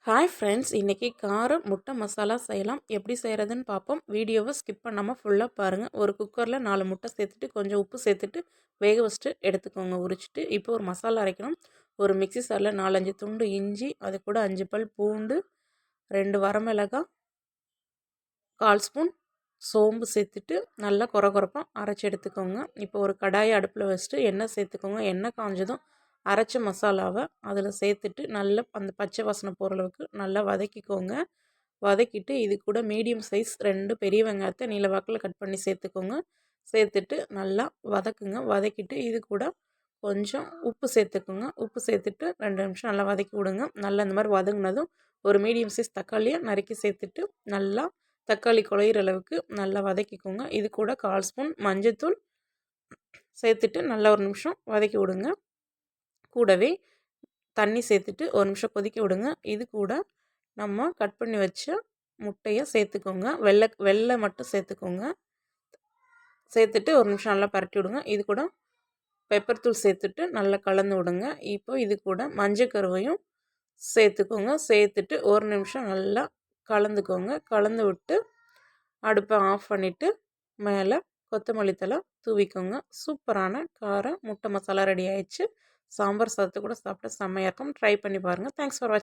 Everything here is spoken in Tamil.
ஹாய் ஃப்ரெண்ட்ஸ், இன்றைக்கி கார முட்டை மசாலா செய்யலாம். எப்படி செய்கிறதுன்னு பார்ப்போம். வீடியோவை ஸ்கிப் பண்ணாமல் ஃபுல்லாக பாருங்கள். ஒரு குக்கரில் 4 முட்டை சேர்த்துட்டு கொஞ்சம் உப்பு சேர்த்துட்டு வேக வச்சுட்டு எடுத்துக்கோங்க. உரிச்சிட்டு இப்போ ஒரு மசாலா அரைக்கணும். ஒரு மிக்ஸி சாரில் 4-5 துண்டு இஞ்சி, அது கூட 5 பல் பூண்டு, 2 வரமிளகாய், 1/4 ஸ்பூன் சோம்பு சேர்த்துட்டு நல்லா கொரகொரப்பாக அரைச்சி எடுத்துக்கோங்க. இப்போ ஒரு கடாயை அடுப்பில் வச்சுட்டு எண்ணெய் சேர்த்துக்கோங்க. எண்ணெய் காஞ்சதும் அரைச்ச மசாலாவை அதில் சேர்த்துட்டு நல்லா அந்த பச்சை வாசனை போகிற அளவுக்கு நல்லா வதக்கிக்கோங்க. வதக்கிட்டு இது கூட மீடியம் சைஸ் 2 பெரிய வெங்காயத்தை நீளவாக்கில் கட் பண்ணி சேர்த்துக்கோங்க. சேர்த்துட்டு நல்லா வதக்குங்க. வதக்கிட்டு இது கூட கொஞ்சம் உப்பு சேர்த்துக்கோங்க. உப்பு சேர்த்துட்டு 2 நிமிஷம் நல்லா வதக்கி விடுங்க. நல்லா இந்த மாதிரி வதங்கினதும் ஒரு மீடியம் சைஸ் தக்காளியை நறுக்கி சேர்த்துட்டு நல்லா தக்காளி குழையிற அளவுக்கு நல்லா வதக்கிக்கோங்க. இது கூட 1/4 ஸ்பூன் மஞ்சள்தூள் சேர்த்துட்டு நல்லா ஒரு நிமிஷம் வதக்கி விடுங்க. கூடவே தண்ணி சேர்த்துட்டு ஒரு நிமிஷம் கொதிக்க விடுங்க. இது கூட நம்ம கட் பண்ணி வச்ச முட்டையை சேர்த்துக்கோங்க. வெள்ளை மட்டும் சேர்த்துக்கோங்க. சேர்த்துட்டு ஒரு நிமிஷம் நல்லா பரட்டி விடுங்க. இது கூட பெப்பர் தூள் சேர்த்துட்டு நல்லா கலந்து விடுங்க. இப்போ இது கூட மஞ்சள் கருவையும் சேர்த்துக்கோங்க. சேர்த்துட்டு ஒரு நிமிஷம் நல்லா கலந்துக்கோங்க. கலந்து விட்டு அடுப்பை ஆஃப் பண்ணிவிட்டு மேலே கொத்தமல்லி தழை தூவிக்கோங்க. சூப்பரான கார முட்டை மசாலா ரெடி ஆயிடுச்சு. சாம்பார் சாதத்தை கூட சாப்பிட்டா செம்மையாக இருக்கும். ட்ரை பண்ணி பாருங்கள். தேங்க்ஸ் ஃபார் வாட்சிங்.